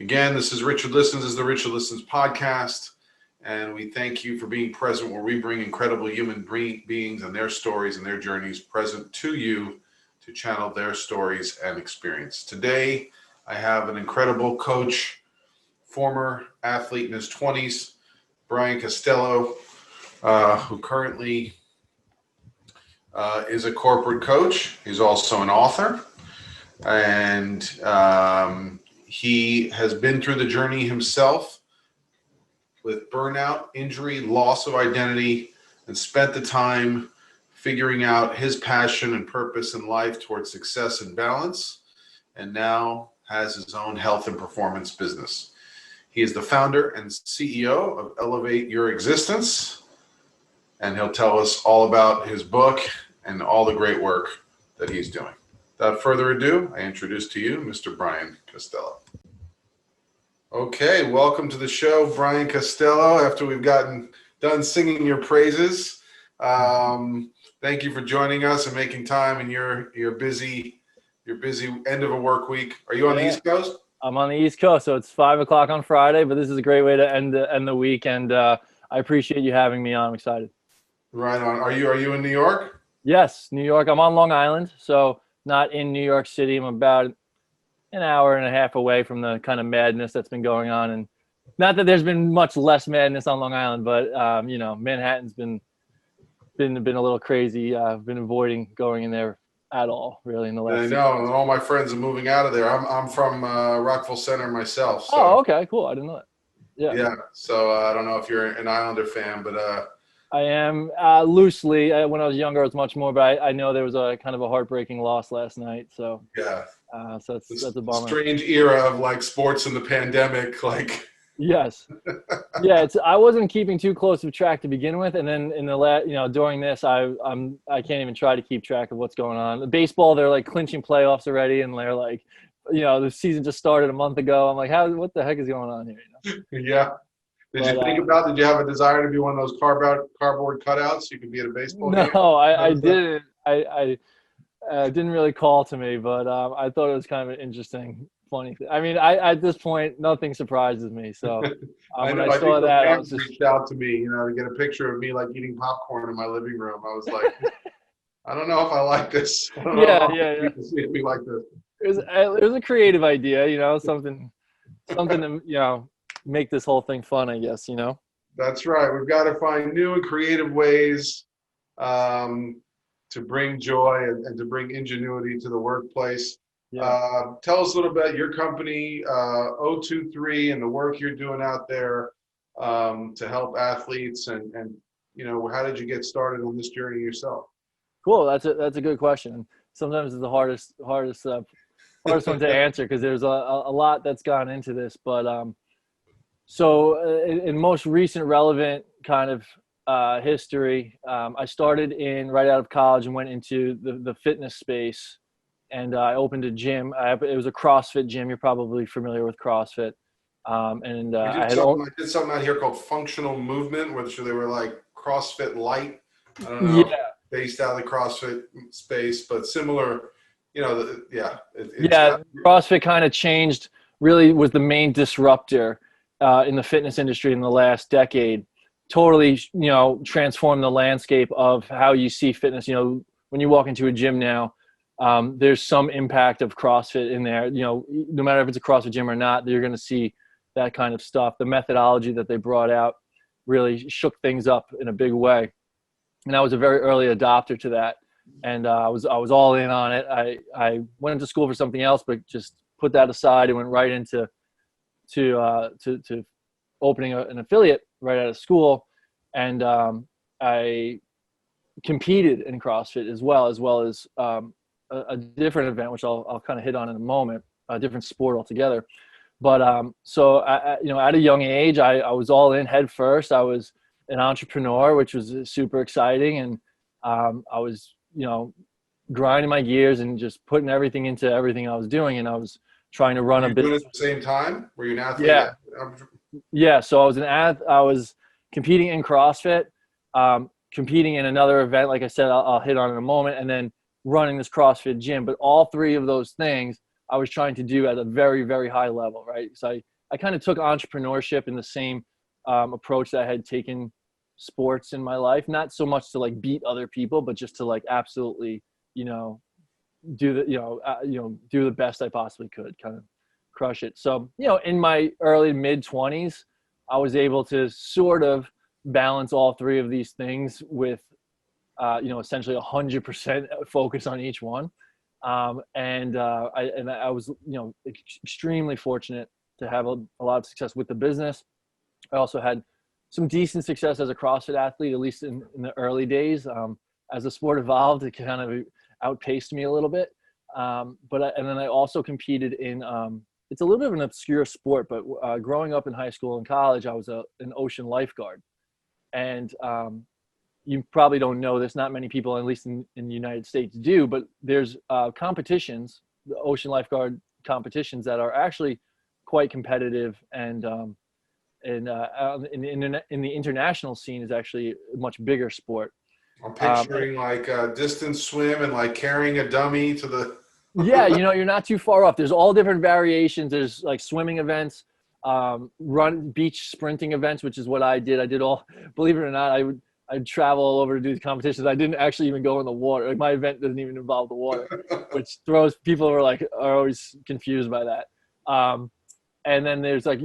Again, this is Richard Listens, this is the Richard Listens podcast, and we thank you for being present where we bring incredible human beings and their stories and their journeys present to you to channel their stories and experience. Today, I have an incredible coach, former athlete in his 20s, Brian Costello, who currently is a corporate coach. He's also an author, and he has been through the journey himself with burnout, injury, loss of identity, and spent the time figuring out his passion and purpose in life towards success and balance, and now has his own health and performance business. He is the founder and CEO of Elevate Your Existence, and he'll tell us all about his book and all the great work that he's doing. Without further ado, I introduce to you Mr. Brian Costello. Okay, welcome to the show, Brian Costello. After we've gotten done singing your praises, thank you for joining us and making time in your busy end of a work week. Are you on the East Coast? I'm on the East Coast, so it's 5 o'clock on Friday. But this is a great way to end the week, and I appreciate you having me on. I'm excited. Right on. Are you in New York? Yes, New York. I'm on Long Island, so not in New York City. I'm about an hour and a half away from the kind of madness that's been going on, and not that there's been much less madness on Long Island, but Manhattan's been a little crazy. I've been avoiding going in there at all, really, in the last. I know, and all my friends are moving out of there. I'm from Rockville Center myself. So. Oh, okay, cool. I didn't know that. Yeah. So I don't know if you're an Islander fan, but I am loosely. When I was younger, I was much more, but I know there was a kind of a heartbreaking loss last night. So yeah, so that's a bummer. Strange era of like sports in the pandemic, like. Yes, yeah. I wasn't keeping too close of track to begin with, and then in the during this, I can't even try to keep track of what's going on. The baseball, they're like clinching playoffs already, and they're like, the season just started a month ago. I'm like, what the heck is going on here? Yeah. Did you have a desire to be one of those cardboard cutouts so you could be at a baseball game? No, I didn't. I didn't really call to me, but I thought it was kind of an interesting, funny thing. I mean, at this point, nothing surprises me. So when I saw that, I was just reached out to me, to get a picture of me like eating popcorn in my living room. I was like, I don't know if I like this. I don't know if people see me like this. It was a creative idea, something to make this whole thing fun, I guess. That's right. We've got to find new and creative ways to bring joy and to bring ingenuity to the workplace. Yeah. Tell us a little bit about your company, 023, and the work you're doing out there to help athletes, and how did you get started on this journey yourself? Cool. That's a good question. Sometimes it's the hardest one to answer because there's a lot that's gone into this. But so in most recent relevant kind of history, I started right out of college and went into the fitness space, and I opened a gym. It was a CrossFit gym. You're probably familiar with CrossFit. I did something out here called Functional Movement, which they were like CrossFit Light. I don't know, based out of the CrossFit space, but similar. CrossFit kind of changed. Really, was the main disruptor in the fitness industry in the last decade. Totally, transformed the landscape of how you see fitness. When you walk into a gym now, there's some impact of CrossFit in there. No matter if it's a CrossFit gym or not, you're going to see that kind of stuff. The methodology that they brought out really shook things up in a big way, and I was a very early adopter to that. And I was all in on it. I went to school for something else, but just put that aside and went right into opening an affiliate right out of school. And I competed in CrossFit as well as a different event, which I'll kind of hit on in a moment, a different sport altogether. But so at a young age, I was all in head first. I was an entrepreneur, which was super exciting, and I was grinding my gears and just putting everything into everything I was doing. And I was trying to run a business. Doing it at the same time? Were you an athlete? Yeah. So I was competing in CrossFit, competing in another event. Like I said, I'll hit on in a moment, and then running this CrossFit gym. But all three of those things I was trying to do at a very, very high level, right? So I kind of took entrepreneurship in the same approach that I had taken sports in my life, not so much to like beat other people, but just to like absolutely, you know, do the best I possibly could, kind of crush it. So, you know, in my early mid 20s, I was able to sort of balance all three of these things with, essentially 100% focus on each one. I was, extremely fortunate to have a lot of success with the business. I also had some decent success as a CrossFit athlete, at least in the early days. As the sport evolved, it kind of outpaced me a little bit. And then I also competed in, it's a little bit of an obscure sport, but growing up in high school and college, I was an ocean lifeguard. And you probably don't know this, not many people, at least in the United States, do, but there's competitions, the ocean lifeguard competitions that are actually quite competitive, and in the international scene is actually a much bigger sport. I'm picturing like a distance swim and like carrying a dummy to the. Yeah, you're not too far off. There's all different variations. There's like swimming events, beach sprinting events, which is what I did. I did all, believe it or not, I'd travel all over to do the competitions. I didn't actually even go in the water. Like my event doesn't even involve the water, which people are always confused by that. And then there's like,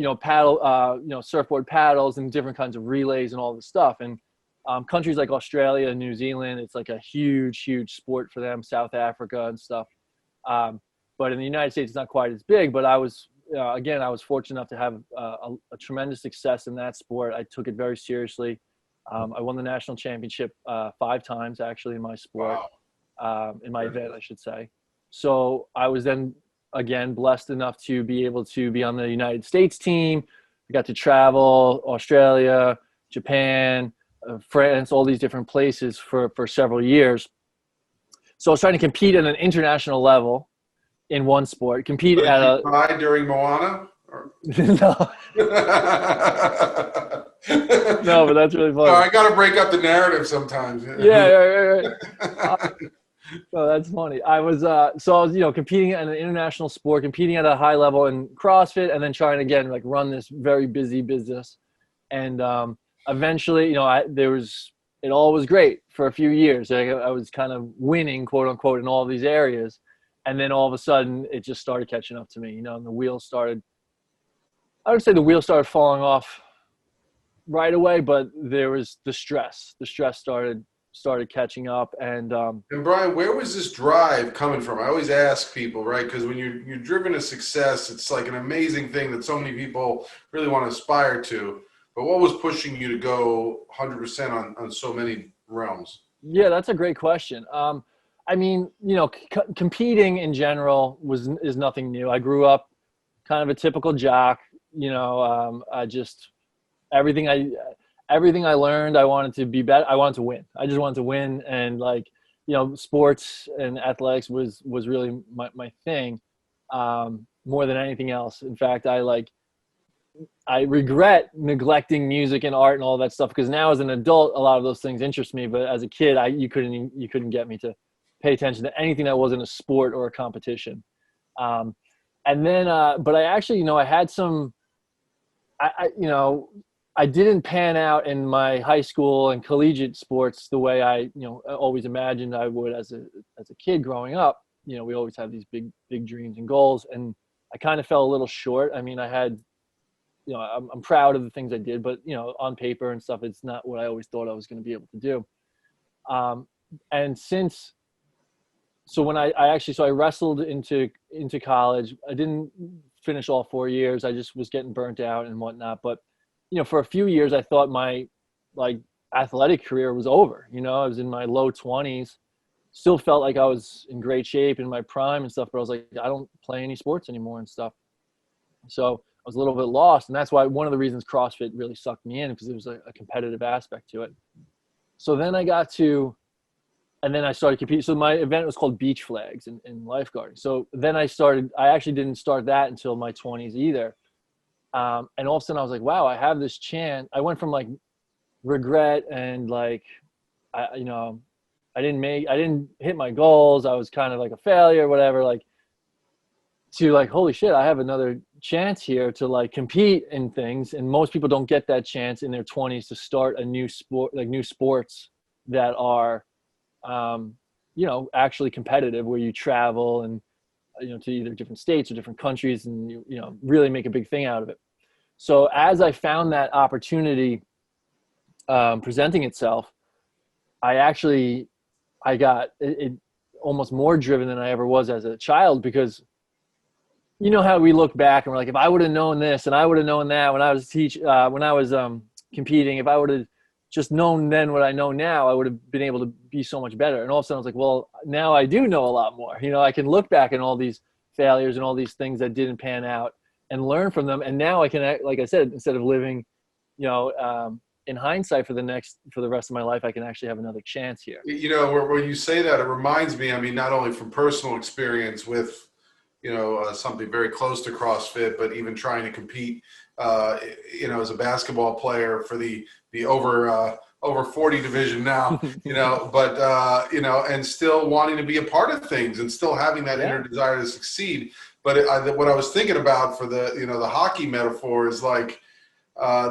surfboard paddles and different kinds of relays and all this stuff. And countries like Australia and New Zealand, it's like a huge, huge sport for them, South Africa and stuff. But in the United States, it's not quite as big, but I was fortunate enough to have a tremendous success in that sport. I took it very seriously. I won the national championship 5 times actually in my sport, in my event, I should say. So I was then again blessed enough to be able to be on the United States team. I got to travel Australia, Japan, France, all these different places for several years. So I was trying to compete at an international level in one sport. Compete at a. Cry during Moana? No. No, but that's really funny. No, I got to break up the narrative sometimes. Yeah, right. No, that's funny. I was competing at an international sport, competing at a high level in CrossFit, and then trying to again like run this very busy business. And eventually, it all was great for a few years. I was kind of winning, quote unquote, in all these areas, and then all of a sudden, it just started catching up to me. And the wheels started. I would say the wheels started falling off right away, but there was the stress. The stress started catching up, and Brian, where was this drive coming from? I always ask people, right? Because when you're driven to success, it's like an amazing thing that so many people really want to aspire to. But what was pushing you to go 100% on so many realms? Yeah, that's a great question. Competing in general is nothing new. I grew up kind of a typical jock. I just everything I learned, I wanted to be better. I wanted to win. I just wanted to win, and sports and athletics was really my thing, more than anything else. In fact, I regret neglecting music and art and all that stuff, because now as an adult, a lot of those things interest me. But as a kid, you couldn't get me to pay attention to anything that wasn't a sport or a competition. But I actually, I had some, I didn't pan out in my high school and collegiate sports the way I always imagined I would as a kid growing up. We always have these big dreams and goals, and I kind of fell a little short. I mean, I had, I'm proud of the things I did, but on paper and stuff, it's not what I always thought I was going to be able to do. I wrestled into college. I didn't finish all 4 years. I just was getting burnt out and whatnot. But, for a few years, I thought my athletic career was over. I was in my low 20s, still felt like I was in great shape in my prime and stuff, but I was like, I don't play any sports anymore and stuff. So I was a little bit lost. And that's why one of the reasons CrossFit really sucked me in, because there was a competitive aspect to it. So then I started competing. So my event was called Beach Flags in lifeguarding. So then I actually didn't start that until my 20s either. And all of a sudden I was like, wow, I have this chance. I went from regret and I didn't hit my goals. I was kind of like a failure, whatever. to like, holy shit, I have another chance here to like compete in things. And most people don't get that chance in their 20s to start a new sport, like new sports that are, you know, actually competitive, where you travel and, you know, to either different states or different countries, and you know, really make a big thing out of it. So as I found that opportunity presenting itself, I got it almost more driven than I ever was as a child, because you know how we look back and we're like, if I would have known this and I would have known that when I was competing, if I would have just known then what I know now, I would have been able to be so much better. And all of a sudden I was like, well, now I do know a lot more. You know, I can look back at all these failures and all these things that didn't pan out and learn from them. And now I can, like I said, instead of living, you know, in hindsight for the rest of my life, I can actually have another chance here. You know, when you say that, it reminds me, I mean, not only from personal experience with, you know, something very close to CrossFit, but even trying to compete, you know, as a basketball player for the over 40 division now, you know, but, you know, and still wanting to be a part of things and still having that inner desire to succeed. But what I was thinking about for the, you know, the hockey metaphor is like,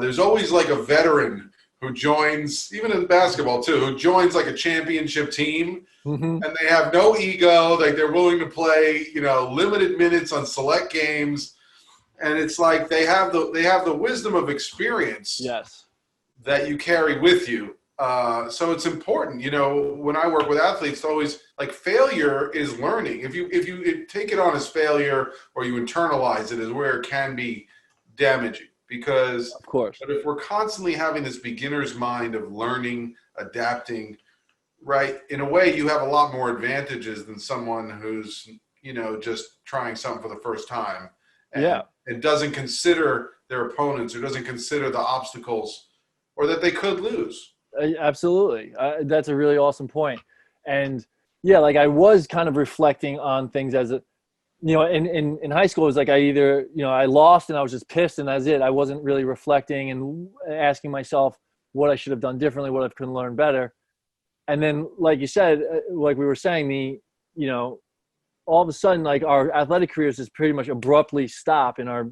there's always like a veteran who joins, even in basketball too, who joins like a championship team, and they have no ego. Like they're willing to play, you know, limited minutes on select games, and it's like they have the wisdom of experience. Yes. That you carry with you. So it's important, you know, when I work with athletes, always like failure is learning. If you take it on as failure or you internalize it, is where it can be damaging. Because of course, but if we're constantly having this beginner's mind of learning, adapting, right, in a way you have a lot more advantages than someone who's, you know, just trying something for the first time and doesn't consider their opponents or doesn't consider the obstacles or that they could lose. Absolutely. That's a really awesome point. And yeah, like I was kind of reflecting on things as a, you know, in high school, it was like I either, you know, I lost and I was just pissed and that's it. I wasn't really reflecting and asking myself what I should have done differently, what I could learn better. And then, like you said, like we were saying, you know, all of a sudden, like our athletic careers just pretty much abruptly stop in our,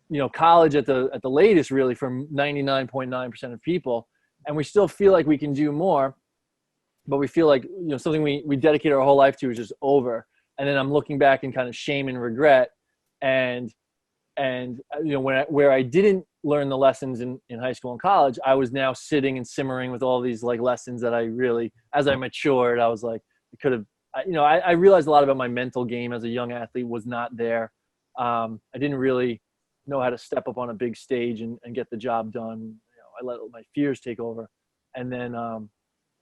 you know, college at the latest, really, for 99.9% of people. And we still feel like we can do more, but we feel like, you know, something we dedicate our whole life to is just over. And then I'm looking back in kind of shame and regret, and you know, where I didn't learn the lessons in high school and college, I was now sitting and simmering with all these like lessons that I really, as I matured, I was like, I could have, you know, I realized a lot about my mental game as a young athlete was not there. I didn't really know how to step up on a big stage and get the job done. You know, I let my fears take over, and then,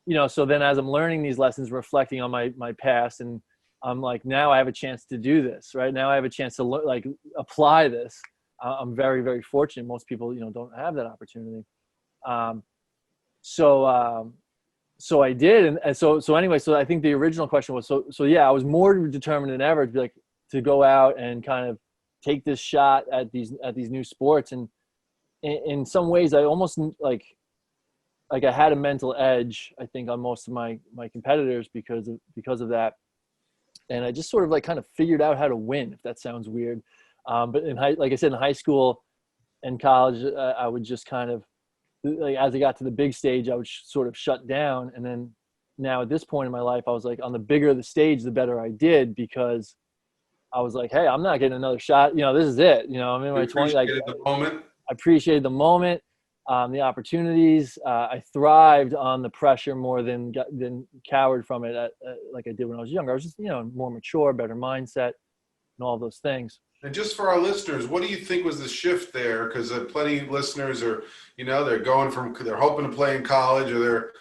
you know, so then as I'm learning these lessons, reflecting on my past, and I'm like, now I have a chance to do this, right? Now I have a chance to like apply this. I'm very, very fortunate. Most people, you know, don't have that opportunity. So I did. And so anyway, so I think the original question was, so yeah, I was more determined than ever to be like, to go out and kind of take this shot at these new sports. And in some ways I almost like I had a mental edge, I think, on most of my competitors because of that. And I just sort of like kind of figured out how to win, if that sounds weird. But like I said, in high school and college, I would just kind of, like, as I got to the big stage, I would sort of shut down. And then now at this point in my life, I was like, on the bigger the stage, the better I did, because I was like, hey, I'm not getting another shot. You know, this is it. You know, I'm in my 20s. Like, the moment. I appreciated the moment. The opportunities. I thrived on the pressure more than cowered from it, like I did when I was younger. I was just, you know, more mature, better mindset, and all those things. And just for our listeners, what do you think was the shift there? Because plenty of listeners are, you know, they're hoping to play in college, or they're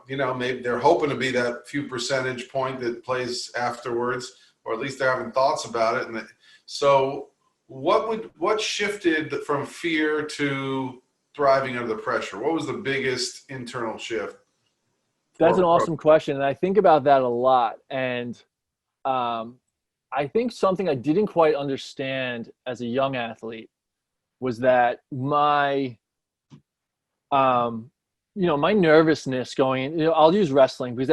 you know, maybe they're hoping to be that few percentage point that plays afterwards, or at least they're having thoughts about it. And so what shifted from fear to thriving under the pressure? What was the biggest internal shift? That's an awesome question. And I think about that a lot. And I think something I didn't quite understand as a young athlete was that my my nervousness going, I'll use wrestling because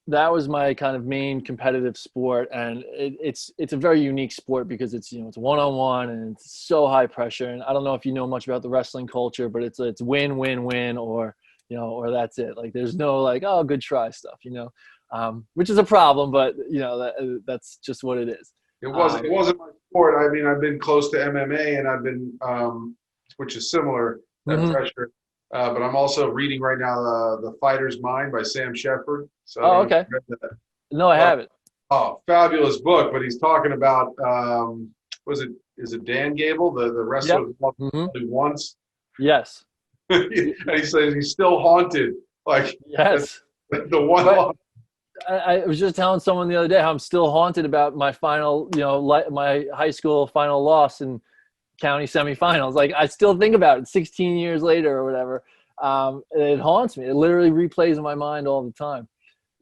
that was my kind of main competitive sport. And it's a very unique sport because it's one-on-one and it's so high pressure. And I don't know if you know much about the wrestling culture, but it's win, win, win, or that's it. Like there's no like, oh, good try stuff, which is a problem, but that's just what it is. It wasn't my sport. I mean, I've been close to MMA, and I've been, which is similar, that Mhm. pressure. But I'm also reading right now The Fighter's Mind by Sam Shepard. So I don't Oh, know if okay. you read that. No, I But, haven't. fabulous book. But he's talking about, is it Dan Gable, the wrestler Yep. who lost Hmm. only once? Yes. And he says he's still haunted. Like Yes. the one But loss. I was just telling someone the other day how I'm still haunted about my final, my high school final loss in county semifinals. Like I still think about it 16 years later or whatever. It haunts me. It literally replays in my mind all the time.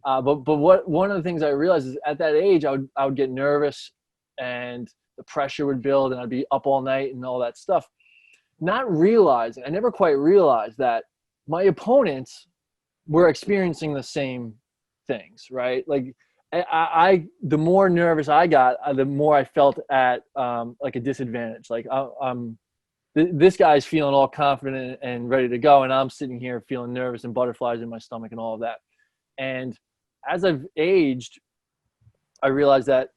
But one of the things I realized is at that age, I would get nervous and the pressure would build and I'd be up all night and all that stuff. Not realizing, I never quite realized that my opponents were experiencing the same things, right? Like the more nervous I got, the more I felt at like a disadvantage. Like this guy's feeling all confident and ready to go, and I'm sitting here feeling nervous and butterflies in my stomach and all of that. And as I've aged, I realized that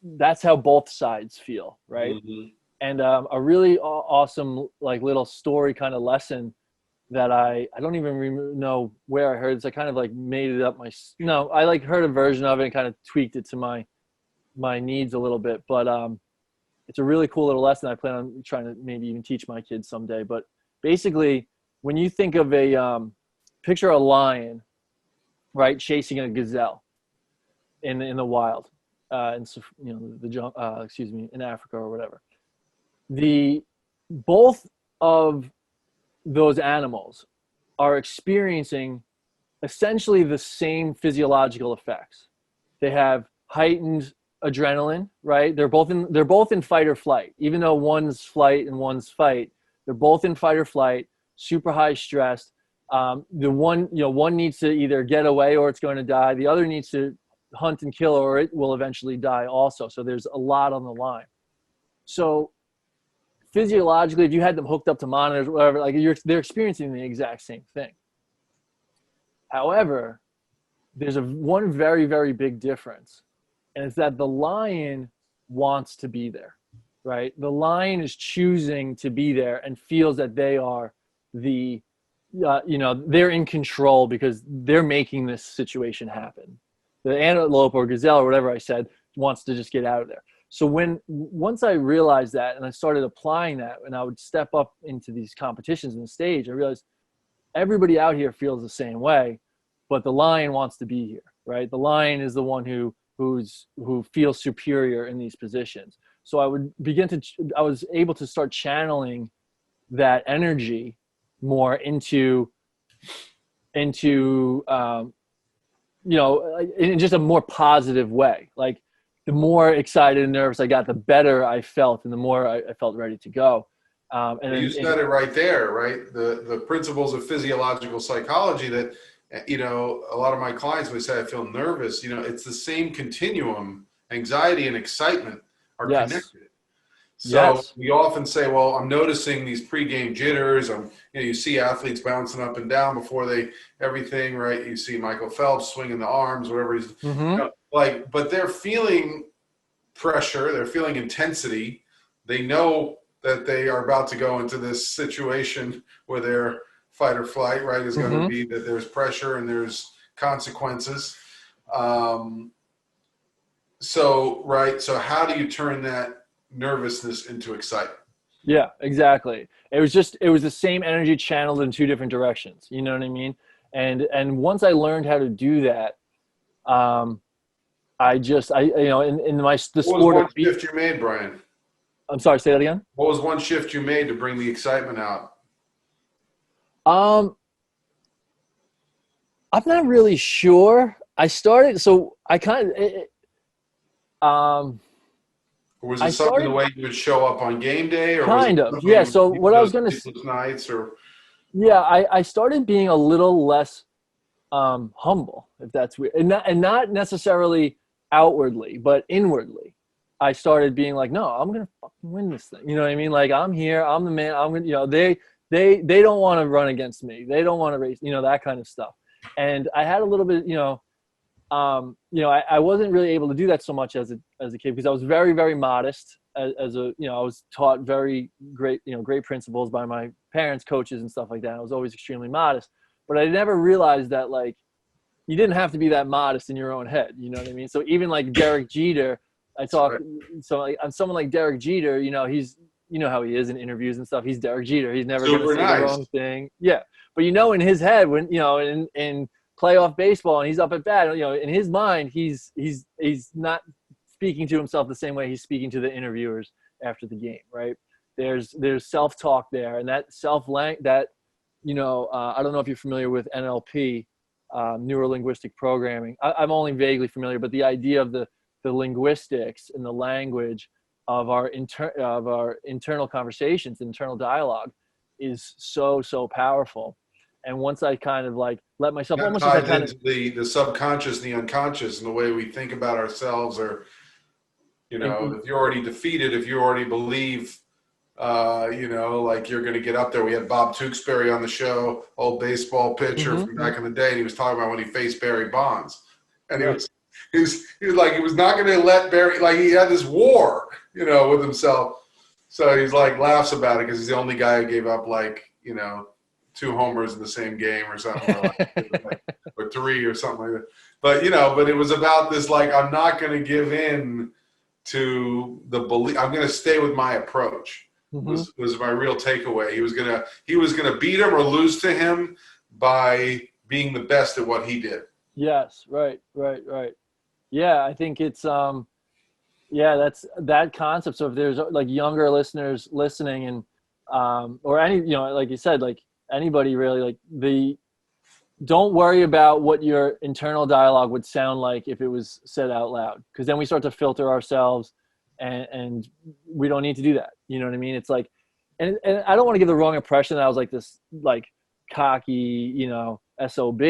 that's how both sides feel, right? Mhm. And a really awesome like little story kind of lesson that I don't even know where I heard this. I kind of like made it up. No, I like heard a version of it and kind of tweaked it to my needs a little bit. But it's a really cool little lesson. I plan on trying to maybe even teach my kids someday. But basically, when you think of picture a lion, right, chasing a gazelle in the wild, and so in Africa or whatever. Both of those animals are experiencing essentially the same physiological effects. They have heightened adrenaline, right? They're both in fight or flight. Even though one's flight and one's fight, they're both in fight or flight, super high stress. The one needs to either get away or it's going to die. The other needs to hunt and kill or it will eventually die also. So there's a lot on the line. So physiologically, if you had them hooked up to monitors, whatever, like they're experiencing the exact same thing. However, there's one very, very big difference, and it's that the lion wants to be there, right? The lion is choosing to be there and feels that they are they're in control because they're making this situation happen. The antelope or gazelle or whatever I said wants to just get out of there. So once I realized that and I started applying that and I would step up into these competitions on the stage, I realized everybody out here feels the same way, but the lion wants to be here, right? The lion is the one who feels superior in these positions. So I was able to start channeling that energy more into in just a more positive way. Like the more excited and nervous I got, the better I felt, and the more I felt ready to go. You said it right there, right? The principles of physiological psychology that, a lot of my clients would say, I feel nervous. It's the same continuum. Anxiety and excitement are yes, connected. So yes, we often say, well, I'm noticing these pregame jitters. You see athletes bouncing up and down before everything, right? You see Michael Phelps swinging the arms, whatever he's, mm-hmm. but they're feeling pressure. They're feeling intensity. They know that they are about to go into this situation where their fight or flight, right, is going to Mm-hmm. be that there's pressure and there's consequences. So how do you turn that nervousness into excitement? Yeah, exactly. It was the same energy channeled in two different directions. You know what I mean? And once I learned how to do that, in the What was sport one of beat. shift you made, Brian? I'm sorry, say that again. What was one shift you made to bring the excitement out? Um, I'm not really sure. I started, so I kind of, Or was it I something the started way you would show up on game day, or was it kind of, yeah. something So you what I was those going to, sleepless nights or? Yeah, I started being a little less humble, if that's weird, and not necessarily outwardly, but inwardly. I started being like, no, I'm gonna fucking win this thing. You know what I mean? Like, I'm here, I'm the man. I'm gonna, they don't want to run against me. They don't want to race, that kind of stuff. And I had a little bit, I wasn't really able to do that so much as a kid because I was very, very modest. As a, I was taught very great, great principles by my parents, coaches, and stuff like that. I was always extremely modest, but I never realized that like you didn't have to be that modest in your own head. You know what I mean? So even like Derek Jeter, I talk. Right. So like, on someone like Derek Jeter, he's how he is in interviews and stuff. He's Derek Jeter. He's never going to Super say the nice. wrong thing. Yeah, but in his head when in playoff baseball and he's up at bat, in his mind he's not speaking to himself the same way he's speaking to the interviewers after the game, right? There's self-talk there, and that I don't know if you're familiar with NLP, neuro-linguistic programming. I'm only vaguely familiar, but the idea of the linguistics and the language of our internal conversations, internal dialogue, is so powerful. And once I kind of like let myself, That almost like I ties kind of, into the subconscious and the unconscious and the way we think about ourselves, or if you're already defeated, if you already believe like you're going to get up there. We had Bob Tewksbury on the show, old baseball pitcher from back in the day, and he was talking about when he faced Barry Bonds, and right. he was like he was not going to let Barry, like he had this war, with himself. So he's like laughs about it because he's the only guy who gave up like 2 homers in the same game or something, or 3 or something like that. But it was about this like I'm not going to give in to the belief. I'm going to stay with my approach. Was my real takeaway. He was gonna beat him or lose to him by being the best at what he did. Yes, right. Yeah, I think it's that's that concept. So if there's like younger listeners listening and or any, like you said, like anybody really, like don't worry about what your internal dialogue would sound like if it was said out loud, because then we start to filter ourselves, and we don't need to do that. You know what I mean? It's like, and I don't want to give the wrong impression that I was like this like cocky, SOB,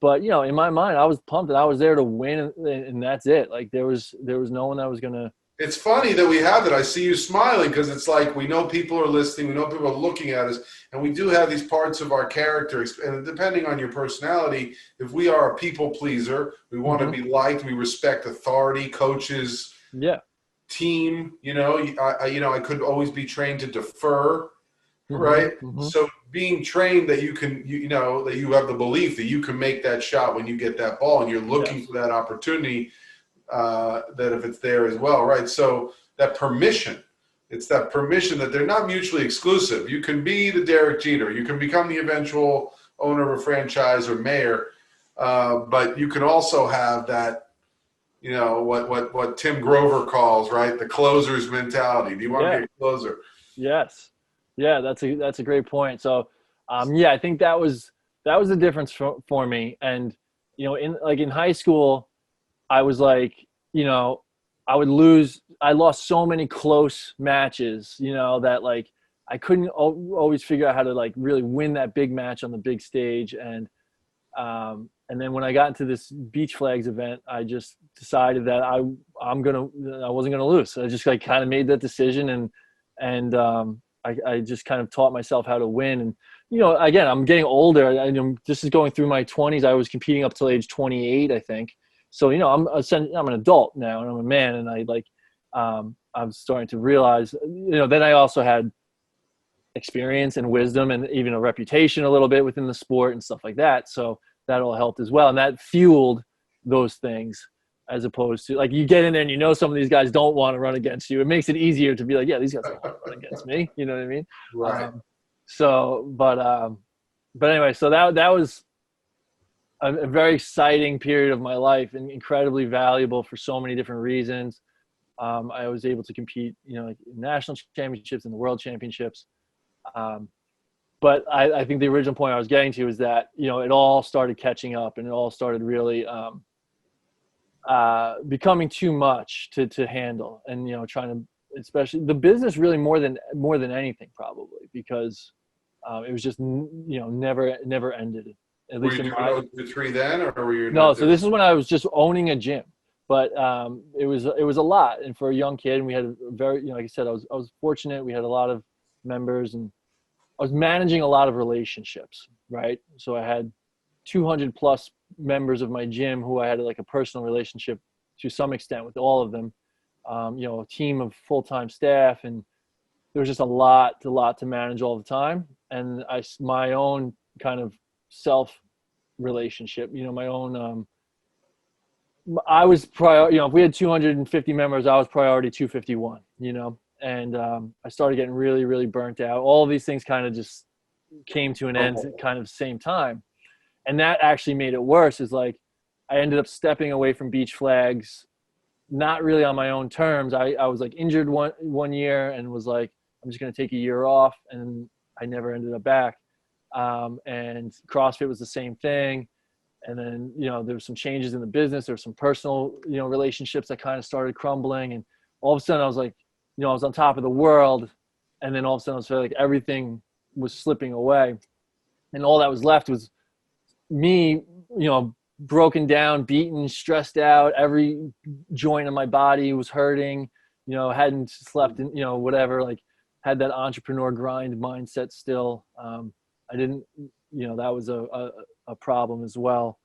but in my mind I was pumped and I was there to win, and that's it. Like there was no one that was gonna. It's funny that we have that. I see you smiling because it's like we know people are listening, we know people are looking at us, and we do have these parts of our character. And depending on your personality, if we are a people pleaser, we want to be liked, we respect authority, coaches, team. I could always be trained to defer, right? So being trained that you can, that you have the belief that you can make that shot when you get that ball, and you're looking for that opportunity. That if it's there as well, right? So that permission, it's that permission that they're not mutually exclusive. You can be the Derek Jeter, you can become the eventual owner of a franchise or mayor, but you can also have that, what Tim Grover calls, right, the closer's mentality. Do you want to be a closer? Yes. Yeah, that's a great point. So, I think that was the difference for me. And in high school, I was like, I lost so many close matches, that like I couldn't always figure out how to like really win that big match on the big stage. And then when I got into this beach flags event, I just decided that I wasn't gonna lose. So I just like kind of made that decision, and I just kind of taught myself how to win. And again, I'm getting older. This is going through my 20s. I was competing up till age 28, I think. So, I'm an adult now, and I'm a man, and I'm starting to realize, then I also had experience and wisdom and even a reputation a little bit within the sport and stuff like that. So that all helped as well. And that fueled those things, as opposed to like you get in there and some of these guys don't want to run against you. It makes it easier to be like, yeah, these guys don't want to run against me. You know what I mean? Right. But anyway, so that was a very exciting period of my life and incredibly valuable for so many different reasons. I was able to compete, like in national championships and the world championships. But I think the original point I was getting to is that, it all started catching up, and it all started really becoming too much to handle, and, trying to, especially the business really more than anything, probably because It was just, never ended. At Were least you in doing my, 0 to 3 then, or were you no. not So doing? this is when I was just owning a gym, but it was a lot. And for a young kid, and we had a very, like I said, I was fortunate. We had a lot of members, and I was managing a lot of relationships, right? So I had 200 plus members of my gym who I had like a personal relationship to some extent with all of them. A team of full-time staff, and there was just a lot to manage all the time. And my own kind of self relationship, my own, I was if we had 250 members, I was priority 251, and I started getting really, really burnt out. All of these things kind of just came to an end at kind of the same time. And that actually made it worse, is like I ended up stepping away from beach flags, not really on my own terms. I was like injured one year and was like, I'm just going to take a year off, and I never ended up back. And CrossFit was the same thing. And then, there was some changes in the business. There were some personal, relationships that kind of started crumbling. And all of a sudden I was like, I was on top of the world. And then all of a sudden I was feeling like everything was slipping away. And all that was left was me, broken down, beaten, stressed out. Every joint in my body was hurting, hadn't slept in, whatever, like had that entrepreneur grind mindset still. I didn't, that was a problem as well.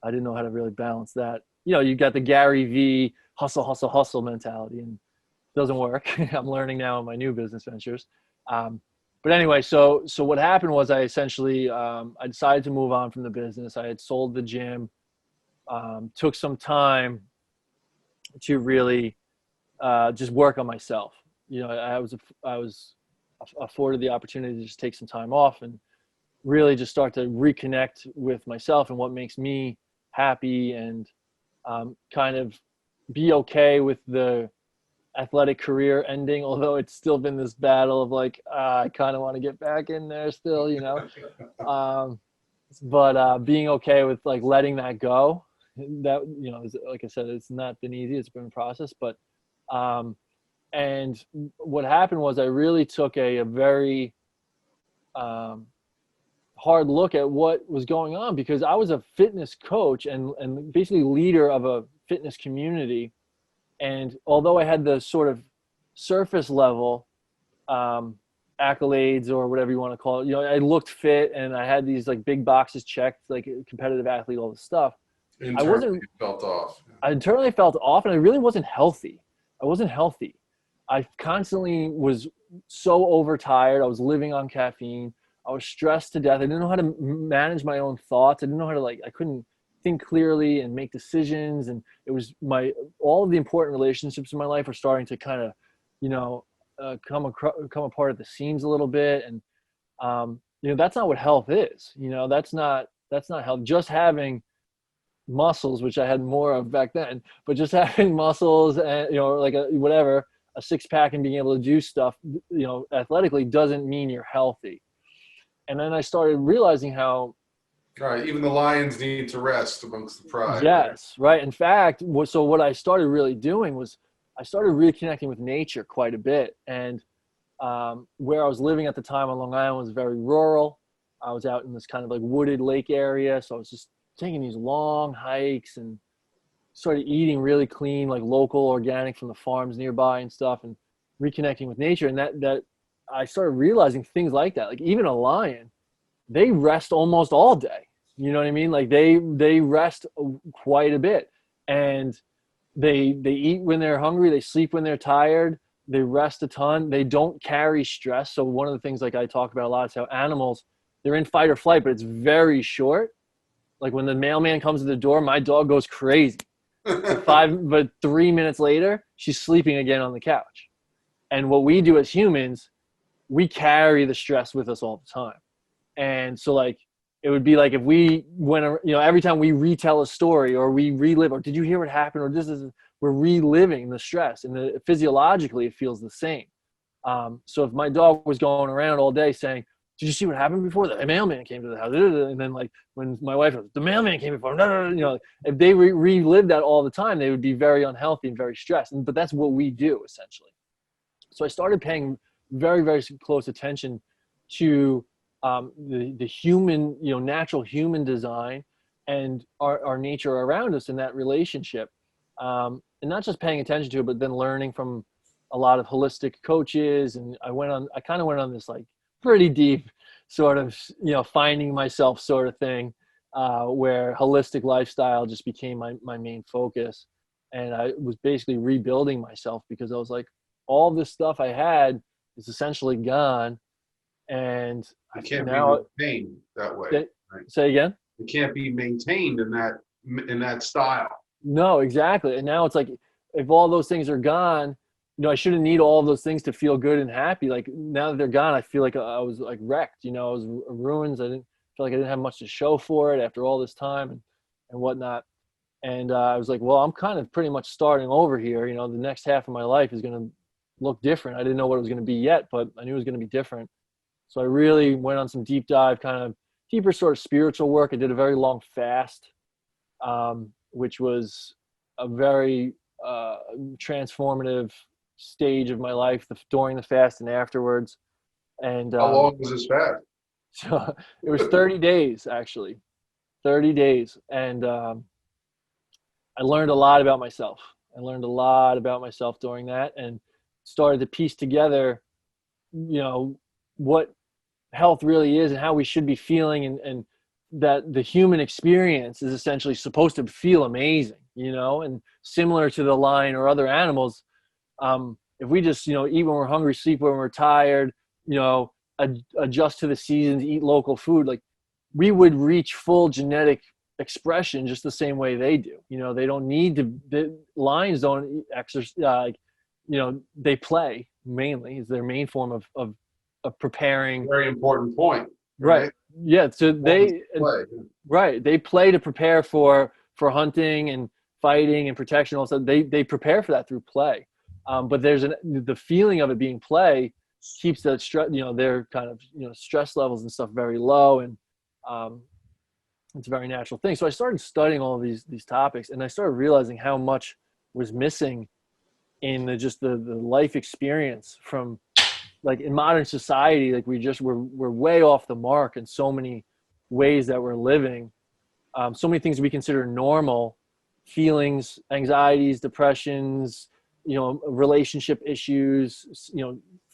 I didn't know how to really balance that. You got the Gary V hustle, hustle, hustle mentality, and it doesn't work. I'm learning now in my new business ventures. But anyway, so what happened was I essentially, I decided to move on from the business. I had sold the gym, took some time to really just work on myself. I was afforded the opportunity to just take some time off and really just start to reconnect with myself and what makes me happy, and kind of be okay with the athletic career ending, although it's still been this battle of like, I kind of want to get back in there still, but being okay with like letting that go. That, like I said, it's not been easy. It's been a process, but and what happened was I really took a very hard look at what was going on, because I was a fitness coach and basically leader of a fitness community. And although I had the sort of surface level accolades, or whatever you want to call it, I looked fit and I had these like big boxes checked, like a competitive athlete, all this stuff. Internally felt off. I internally felt off, and I really wasn't healthy. I constantly was so overtired. I was living on caffeine. I was stressed to death. I didn't know how to manage my own thoughts. I didn't know how to I couldn't think clearly and make decisions. And it was all of the important relationships in my life were starting to kind of, come apart at the seams a little bit. And, that's not what health is. That's not health. Just having muscles, which I had more of back then, but just having muscles and, like a six pack and being able to do stuff, athletically, doesn't mean you're healthy. And then I started realizing how, Right, even the lions need to rest amongst the pride. yes, right. In fact, so what I started really doing was I started reconnecting with nature quite a bit. And where I was living at the time on Long Island was very rural. I was out in this kind of like wooded lake area. So I was just taking these long hikes and started eating really clean, like local organic from the farms nearby and stuff, and reconnecting with nature. And that I started realizing things like that. Like even a lion, they rest almost all day. You know what I mean? Like they rest quite a bit, and they eat when they're hungry. They sleep when they're tired. They rest a ton. They don't carry stress. So one of the things like I talk about a lot is how animals, they're in fight or flight, but it's very short. Like when the mailman comes to the door, my dog goes crazy. But 3 minutes later, she's sleeping again on the couch. And what we do as humans, we carry the stress with us all the time. And so like, it would be like if we went, every time we retell a story or we relive, or did you hear what happened? Or we're reliving the stress, and physiologically it feels the same. So if my dog was going around all day saying, did you see what happened before? The mailman came to the house. And then like when my wife goes, the mailman came before, if they relive that all the time, they would be very unhealthy and very stressed. But that's what we do essentially. So I started paying very, very close attention to the human, natural human design and our nature around us in that relationship. And not just paying attention to it, but then learning from a lot of holistic coaches. And I kind of went on this like pretty deep sort of, finding myself sort of thing, where holistic lifestyle just became my main focus. And I was basically rebuilding myself because I was like, all this stuff I had is essentially gone. And It can't be now, maintained that way. Right? say again? It can't be maintained in that style. No, exactly. And now it's like, if all those things are gone, I shouldn't need all those things to feel good and happy. Like now that they're gone, I feel like I was like wrecked, I was ruined. I didn't feel like I didn't have much to show for it after all this time and whatnot. And I was like, well, I'm kind of pretty much starting over here. The next half of my life is going to look different. I didn't know what it was going to be yet, but I knew it was going to be different. So I really went on some deep dive, kind of deeper sort of spiritual work. I did a very long fast, which was a very transformative stage of my life during the fast and afterwards. And how long was this fast? So it was 30 days, actually, 30 days. And I learned a lot about myself. I learned a lot about myself during that and started to piece together, what health really is and how we should be feeling, and that the human experience is essentially supposed to feel amazing, and similar to the lion or other animals. If we just, eat when we're hungry, sleep when we're tired, adjust to the seasons, eat local food, like we would reach full genetic expression just the same way they do. They don't need to, the lions don't exercise, they play mainly is their main form of preparing. Very important point. Right. Yeah. So they play to prepare for hunting and fighting and protection. Also, they prepare for that through play. But the feeling of it being play keeps that stress, their kind of, stress levels and stuff very low. And it's a very natural thing. So I started studying all of these topics, and I started realizing how much was missing in the life experience from, like, in modern society. Like we're way off the mark in so many ways that we're living. So many things we consider normal, feelings, anxieties, depressions, relationship issues,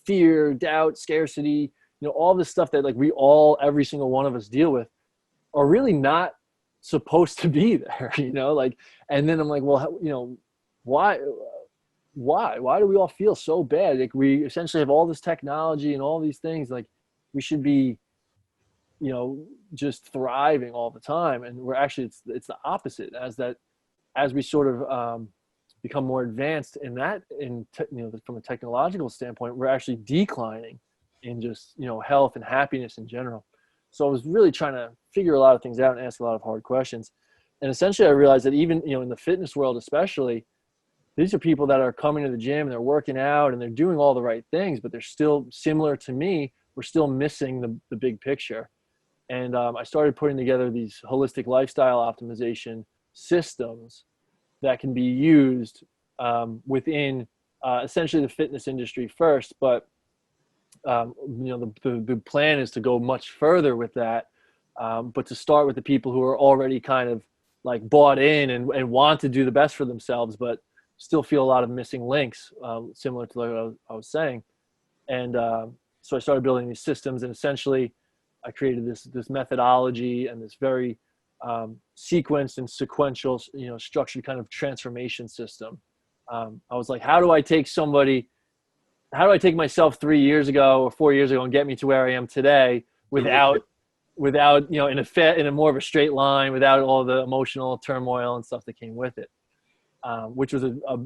fear, doubt, scarcity, all this stuff that like every single one of us deal with are really not supposed to be there, like, and then I'm like, well, why do we all feel so bad? Like we essentially have all this technology and all these things, like we should be, just thriving all the time. And we're actually, it's the opposite, as we sort of, become more advanced in that, from a technological standpoint, we're actually declining in just, health and happiness in general. So I was really trying to figure a lot of things out and ask a lot of hard questions. And essentially I realized that even, in the fitness world, especially, these are people that are coming to the gym and they're working out and they're doing all the right things, but they're still similar to me. We're still missing the big picture. And I started putting together these holistic lifestyle optimization systems that can be used within essentially the fitness industry first. But, the plan is to go much further with that, but to start with the people who are already kind of like bought in and want to do the best for themselves, but still feel a lot of missing links, similar to what I was saying. And so I started building these systems, and essentially I created this methodology and this very sequenced and sequential, structured kind of transformation system. I was like, how do I take myself 3 years ago or 4 years ago and get me to where I am today without, in a more of a straight line, without all the emotional turmoil and stuff that came with it, which was a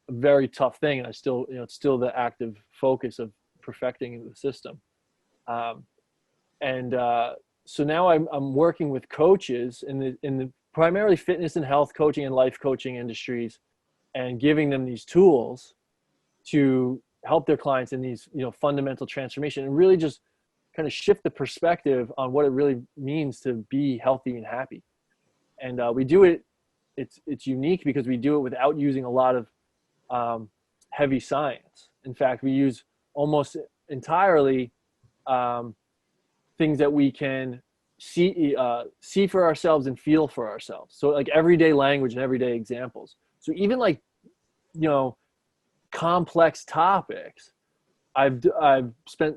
very tough thing. And I still, it's still the active focus of perfecting the system. So now I'm working with coaches in the primarily fitness and health coaching and life coaching industries, and giving them these tools to help their clients in these, fundamental transformation, and really just kind of shift the perspective on what it really means to be healthy and happy. And we do it. It's unique because we do it without using a lot of heavy science. In fact, we use almost entirely things that we can see for ourselves and feel for ourselves. So like everyday language and everyday examples. So even like, you know, complex topics, I've spent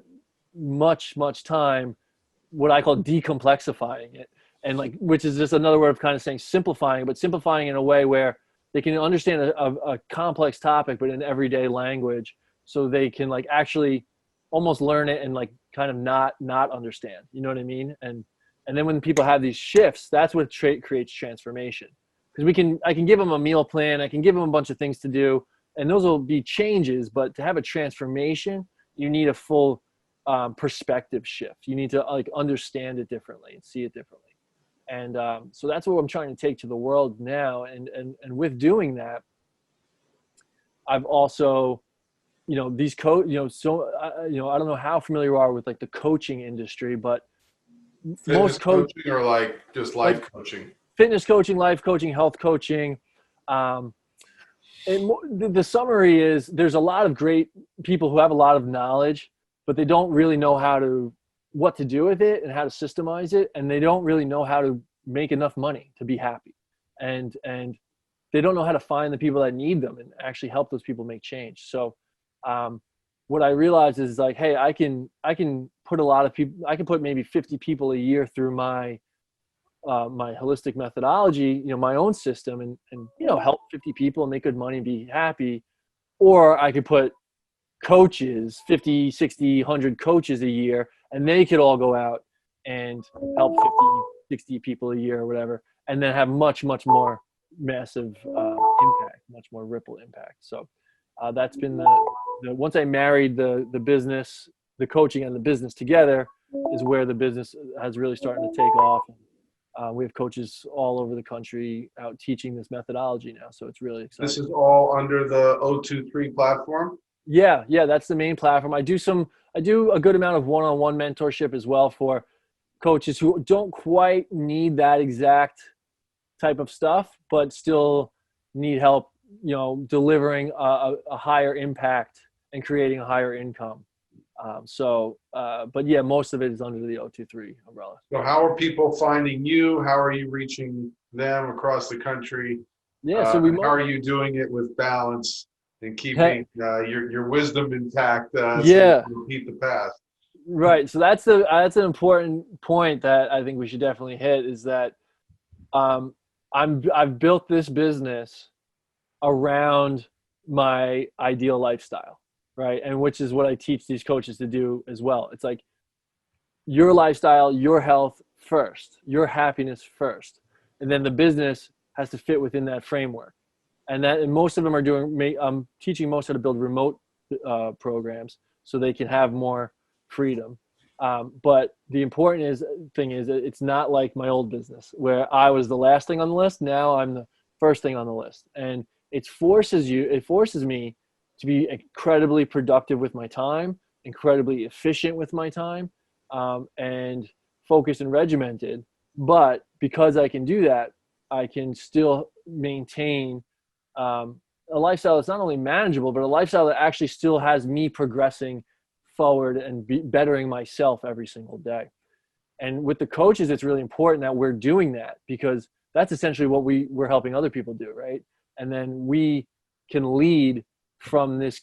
much time what I call decomplexifying it, and like, which is just another word of kind of saying simplifying, but simplifying in a way where they can understand a complex topic, but in everyday language, so they can like actually almost learn it and like kind of not understand. You know what I mean? And then when people have these shifts, that's what creates transformation. Because I can give them a meal plan, I can give them a bunch of things to do, and those will be changes. But to have a transformation, you need a full perspective shift. You need to like understand it differently and see it differently. And so that's what I'm trying to take to the world now. And with doing that, I've also, you know, these I don't know how familiar you are with like the coaching industry, but Fitness coaching or like just life coaching? Fitness coaching, life coaching, health coaching. And the summary is there's a lot of great people who have a lot of knowledge, but they don't really know what to do with it and how to systemize it. And they don't really know how to make enough money to be happy. And they don't know how to find the people that need them and actually help those people make change. So what I realized is like, hey, I can put a lot of people, I can put maybe 50 people a year through my holistic methodology, you know, my own system, and you know, help 50 people and make good money and be happy. Or I could put coaches, 50, 60, 100 coaches a year, and they could all go out and help 50, 60 people a year or whatever, and then have much more massive impact, much more ripple impact. So that's been the once I married the business, the coaching and the business together, is where the business has really started to take off. We have coaches all over the country out teaching this methodology now, so it's really exciting. This is all under the 023 platform? Yeah, that's the main platform. I do a good amount of one-on-one mentorship as well for coaches who don't quite need that exact type of stuff, but still need help, you know, delivering a higher impact and creating a higher income. But yeah, most of it is under the 023 umbrella. So how are people finding you? How are you reaching them across the country? Yeah, so how are you doing it with balance and keeping your wisdom intact so you can repeat the past? Right. So that's an important point that I think we should definitely hit, is that I've built this business around my ideal lifestyle, right? And which is what I teach these coaches to do as well. It's like your lifestyle, your health first, your happiness first, and then the business has to fit within that framework. And most of them are I'm teaching most how to build remote programs so they can have more freedom. But the important thing is it's not like my old business where I was the last thing on the list. Now I'm the first thing on the list. And it forces me to be incredibly productive with my time, incredibly efficient with my time, and focused and regimented. But because I can do that, I can still maintain a lifestyle that's not only manageable, but a lifestyle that actually still has me progressing forward and bettering myself every single day. And with the coaches, it's really important that we're doing that, because that's essentially what we're helping other people do, right? And then we can lead from this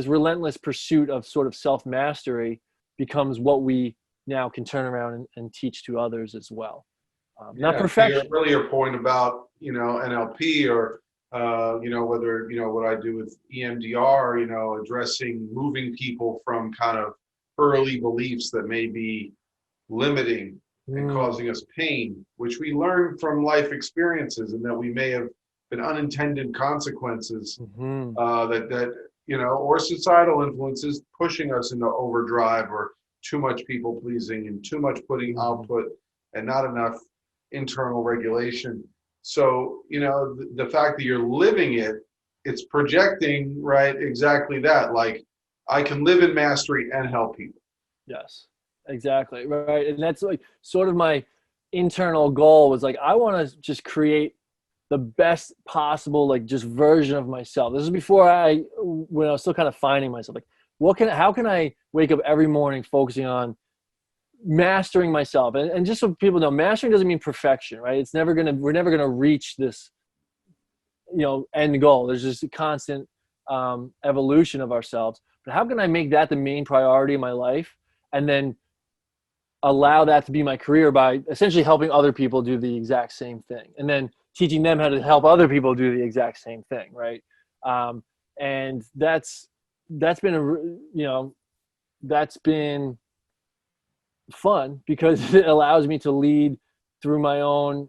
relentless pursuit of sort of self-mastery becomes what we now can turn around and teach to others as well. Not perfection. Earlier point about, you know, NLP or, you know, whether, you know, what I do with EMDR, you know, addressing, moving people from kind of early beliefs that may be limiting and causing us pain, which we learn from life experiences, and that we may have been unintended consequences that, you know, or societal influences pushing us into overdrive, or too much people pleasing and too much putting output and not enough internal regulation. So, you know, the fact that you're living it, it's projecting, right, exactly that. Like, I can live in mastery and help people. Yes, exactly. Right. And that's like sort of my internal goal was like, I want to just create the best possible, like, just version of myself. This is before when I was still kind of finding myself, like, how can I wake up every morning focusing on mastering myself. And just so people know, mastering doesn't mean perfection, right? We're never gonna reach this, end goal. There's just a constant evolution of ourselves. But how can I make that the main priority in my life, and then allow that to be my career by essentially helping other people do the exact same thing, and then teaching them how to help other people do the exact same thing, right? And that's been fun because it allows me to lead through my own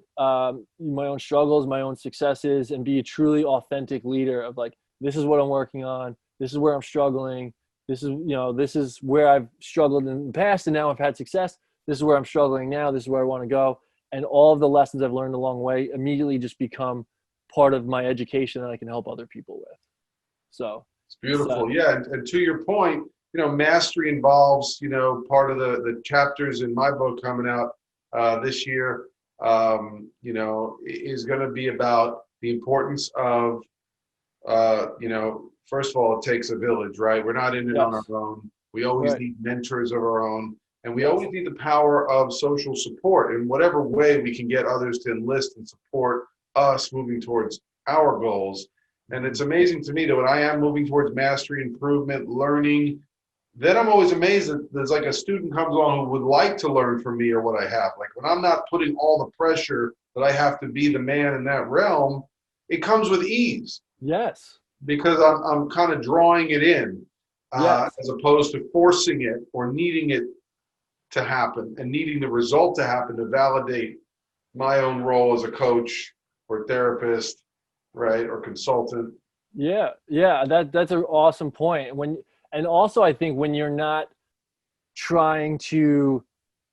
struggles, my own successes, and be a truly authentic leader of like, this is what I'm working on. This is where I'm struggling. This is where I've struggled in the past, and now I've had success. This is where I'm struggling now. This is where I want to go. And all of the lessons I've learned along the way immediately just become part of my education that I can help other people with. So It's beautiful. Yeah. And to your point, mastery involves, part of the chapters in my book coming out this year, is going to be about the importance of, first of all, it takes a village, right? We're not in it on our own. We always need mentors of our own. And we always need the power of social support in whatever way we can get others to enlist and support us moving towards our goals. And it's amazing to me that when I am moving towards mastery, improvement, learning, then I'm always amazed that there's like a student comes along who would like to learn from me or what I have. Like when I'm not putting all the pressure that I have to be the man in that realm, it comes with ease. Yes. Because I'm kind of drawing it in as opposed to forcing it or needing it to happen and needing the result to happen to validate my own role as a coach or therapist, right, or consultant. Yeah, that's an awesome point. And also I think when you're not trying to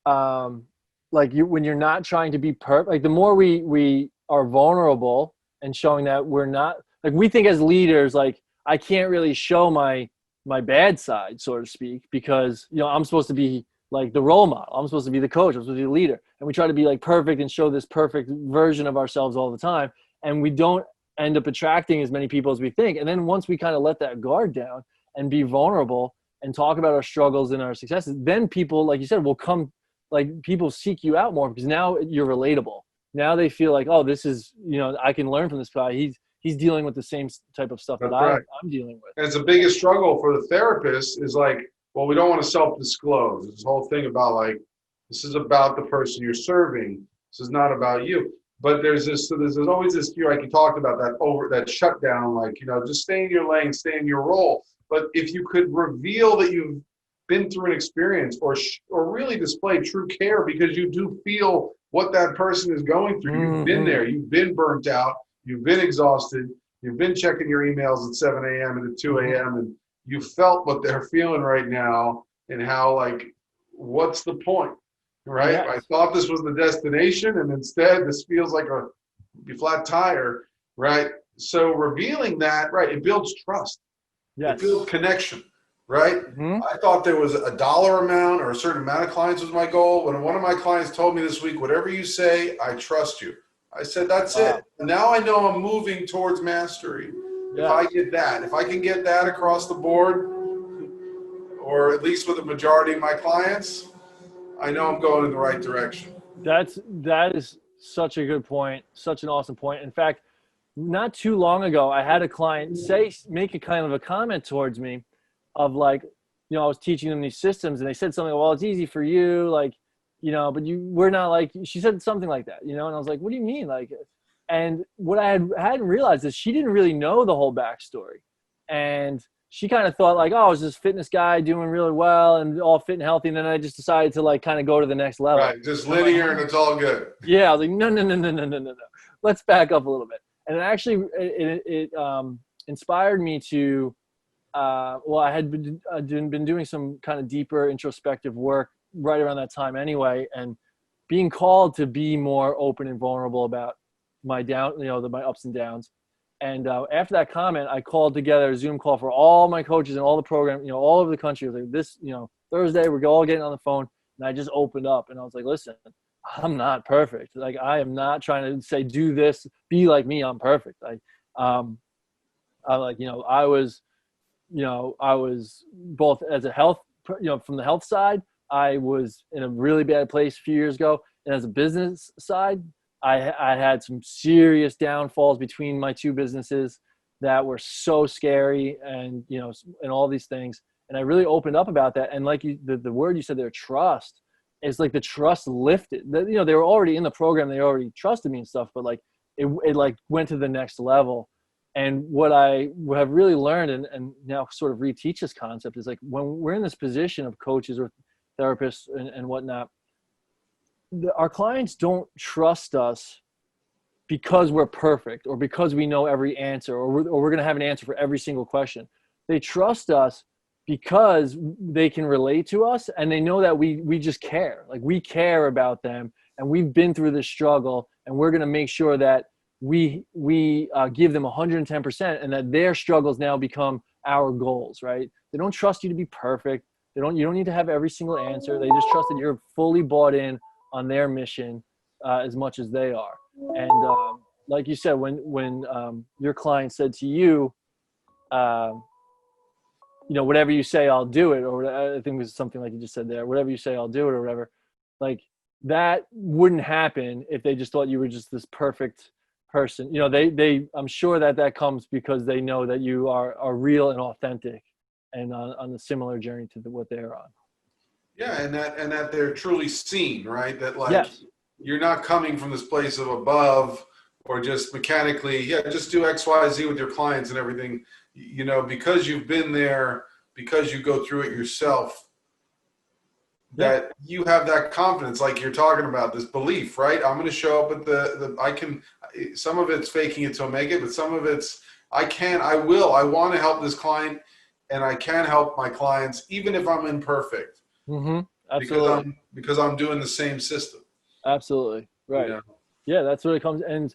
when you're not trying to be perfect, like the more we are vulnerable and showing that we're not, like we think as leaders, like I can't really show my bad side, so to speak, because I'm supposed to be like the role model. I'm supposed to be the coach. I'm supposed to be the leader. And we try to be like perfect and show this perfect version of ourselves all the time. And we don't end up attracting as many people as we think. And then once we kind of let that guard down and be vulnerable and talk about our struggles and our successes, then people, like you said, will come, like people seek you out more because now you're relatable. Now they feel like, oh, this is, I can learn from this guy. He's dealing with the same type of stuff that I'm dealing with. And it's the biggest struggle for the therapist is like, well, we don't want to self-disclose. This whole thing about like, this is about the person you're serving. This is not about you. But there's always this fear, like you talked about, that shutdown, like, just stay in your lane, stay in your role. But if you could reveal that you've been through an experience or really display true care because you do feel what that person is going through. Mm-hmm. You've been there. You've been burnt out. You've been exhausted. You've been checking your emails at 7 a.m. and at 2 a.m. and you felt what they're feeling right now and how, like, what's the point, right? Yes. I thought this was the destination and instead this feels like a flat tire, right? So revealing that, right, it builds trust. Yes. It builds connection, right? Mm-hmm. I thought there was a dollar amount or a certain amount of clients was my goal. When one of my clients told me this week, whatever you say, I trust you. I said, that's it. And now I know I'm moving towards mastery. Yes. If I get that, if I can get that across the board, or at least with the majority of my clients, I know I'm going in the right direction. That is such a good point, such an awesome point. In fact, not too long ago, I had a client make a kind of a comment towards me of like, I was teaching them these systems and they said something, well, it's easy for you, like, but we're not like, she said something like that, and I was like, what do you mean? Like, and what I hadn't realized is she didn't really know the whole backstory. And she kind of thought like, oh, I was this fitness guy doing really well and all fit and healthy. And then I just decided to like kind of go to the next level. Right, just linear and it's all good. Yeah, I was like, no. Let's back up a little bit. And it actually, it inspired me to, I had been doing some kind of deeper introspective work right around that time anyway, and being called to be more open and vulnerable about my my ups and downs. And after that comment, I called together a Zoom call for all my coaches and all the program, all over the country. I was like, this, Thursday, we're all getting on the phone. And I just opened up and I was like, listen, I'm not perfect. Like, I am not trying to say, do this, be like me. I'm perfect. I was both as a health, from the health side, I was in a really bad place a few years ago. And as a business side, I had some serious downfalls between my two businesses that were so scary, and, you know, and all these things. And I really opened up about that. And like the word you said there, trust, is like the trust lifted. You know, they were already in the program. They already trusted me and stuff, but like it like went to the next level. And what I have really learned and now sort of reteach this concept is like when we're in this position of coaches or therapists and whatnot, our clients don't trust us because we're perfect or because we know every answer or we're going to have an answer for every single question. They trust us because they can relate to us and they know that we just care. Like we care about them and we've been through this struggle, and we're going to make sure that we give them 110% and that their struggles now become our goals, right? They don't trust you to be perfect. You don't need to have every single answer. They just trust that you're fully bought in on their mission as much as they are. And like you said, when your client said to you, you know, whatever you say, I'll do it, or I think it was something like you just said there, whatever you say, I'll do it, or whatever. Like that wouldn't happen if they just thought you were just this perfect person. You know, I'm sure that comes because they know that you are real and authentic and on a similar journey to what they're on. Yeah, and that they're truly seen, right? That like Yes. you're not coming from this place of above or just mechanically, yeah, just do X, Y, Z with your clients and everything. You know, because you've been there, because you go through it yourself, that you have that confidence, like you're talking about, this belief, right? I'm going to show up at some of it's faking it till make it, but some of it's, I want to help this client, and I can help my clients, even if I'm imperfect. Mm-hmm. Absolutely. Because I'm doing the same system. Absolutely. Right. You know? Yeah, that's what it comes. And,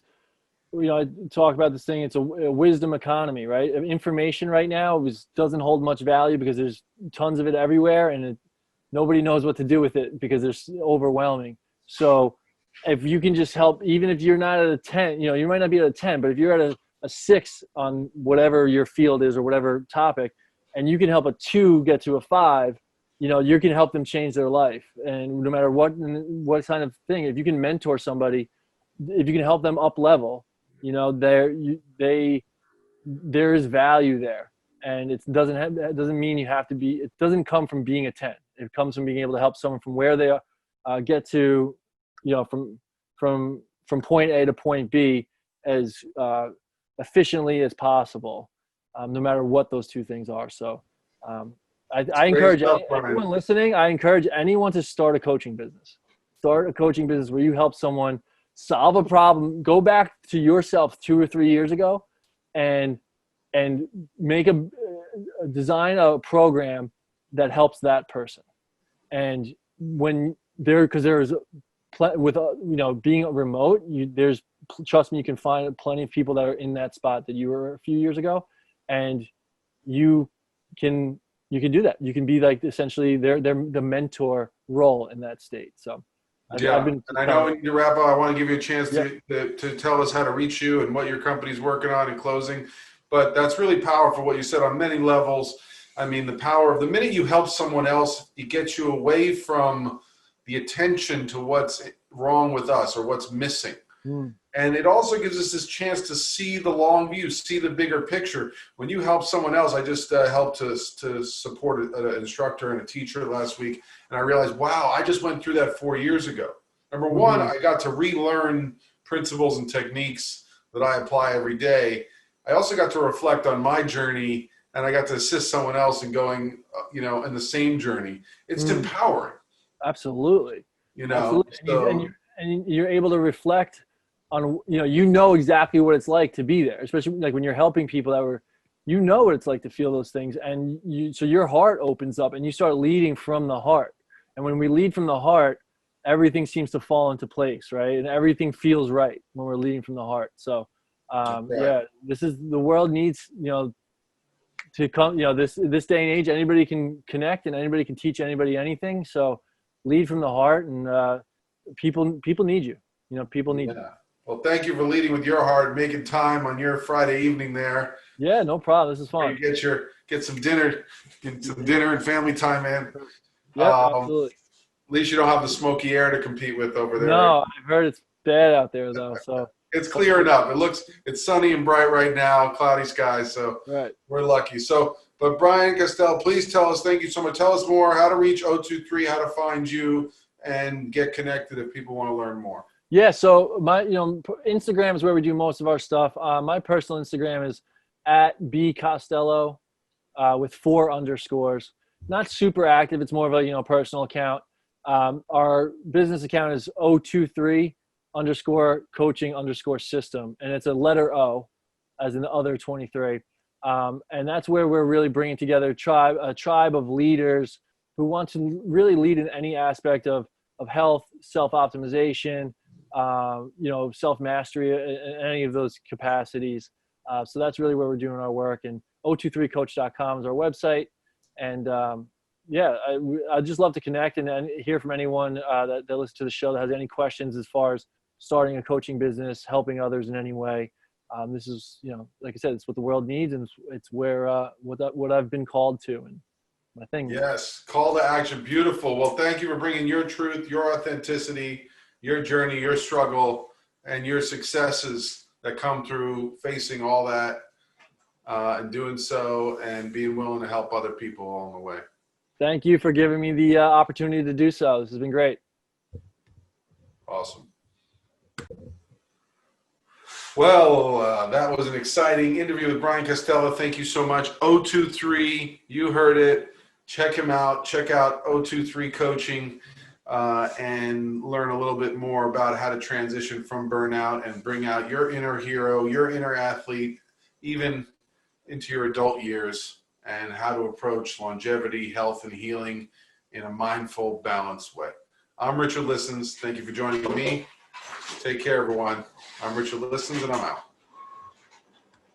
you know, I talk about this thing. It's a wisdom economy, right? Information right now doesn't hold much value because there's tons of it everywhere, and nobody knows what to do with it because it's overwhelming. So if you can just help, even if you're not at a 10, you know, you might not be at a 10, but if you're at a 6 on whatever your field is or whatever topic, and you can help a 2 get to a 5, you know, you can help them change their life. And no matter what kind of thing, if you can mentor somebody, if you can help them up level, you know, there is value there. And it doesn't mean you have to be, it doesn't come from being a 10. It comes from being able to help someone from where they are, get to, you know, from point A to point B as efficiently as possible, no matter what those two things are. So I encourage anyone listening, I encourage anyone to start a coaching business. Start a coaching business where you help someone solve a problem. Go back to yourself 2 or 3 years ago and make design a program that helps that person. And when there's with you know, being remote, trust me, you can find plenty of people that are in that spot that you were a few years ago, and you can do that. You can be like essentially the mentor role in that state. So yeah, and I know when you wrap up, I want to give you a chance to tell us how to reach you and what your company's working on in closing. But that's really powerful what you said on many levels. I mean, the power of the minute you help someone else, it gets you away from the attention to what's wrong with us or what's missing. And it also gives us this chance to see the long view, see the bigger picture. When you help someone else, I just helped to support an instructor and a teacher last week, and I realized, wow, I just went through that 4 years ago. Number one, I got to relearn principles and techniques that I apply every day. I also got to reflect on my journey, and I got to assist someone else in going, you know, in the same journey. It's empowering. Absolutely. You know, absolutely. And you're able to reflect on, you know exactly what it's like to be there, especially like when you're helping people you know what it's like to feel those things. And so your heart opens up and you start leading from the heart. And when we lead from the heart, everything seems to fall into place, right? And everything feels right when we're leading from the heart. So, yeah, the world needs, to come, this day and age, anybody can connect and anybody can teach anybody anything. So lead from the heart, and people need you. People need you. Well, thank you for leading with your heart, making time on your Friday evening there. Yeah, no problem. This is fun. Get some dinner and family time, man. Yeah, absolutely. least you don't have the smoky air to compete with over there. No, I've heard it's bad out there though. So It's clear enough. It's sunny and bright right now, cloudy skies, so right. we're lucky. So, but Brian Costello, please tell us, thank you so much. Tell us more, how to reach 023, how to find you, and get connected if people want to learn more. Yeah, so my Instagram is where we do most of our stuff. My personal Instagram is at @bcostello with 4 underscores. Not super active. It's more of a personal account. Our business account is 023_coaching_system, and it's a letter O, as in the other 23. And that's where we're really bringing together a tribe of leaders who want to really lead in any aspect of health, self-optimization, self-mastery in any of those capacities. So that's really where we're doing our work. And 023coach.com is our website. And I'd just love to connect and hear from anyone that listens to the show that has any questions as far as starting a coaching business, helping others in any way. This is, like I said, it's what the world needs, and it's where what I've been called to, and my thing. Yes, call to action. Beautiful. Well, thank you for bringing your truth, your authenticity, your journey, your struggle, and your successes that come through facing all that and doing so and being willing to help other people along the way. Thank you for giving me the opportunity to do so. This has been great. Awesome. Well, that was an exciting interview with Brian Costello. Thank you so much. 023, you heard it. Check him out. Check out 023 Coaching and learn a little bit more about how to transition from burnout and bring out your inner hero, your inner athlete, even into your adult years, and how to approach longevity, health, and healing in a mindful, balanced way. I'm Richard Listens. Thank you for joining me. Take care, everyone. I'm Richard Listens, and I'm out.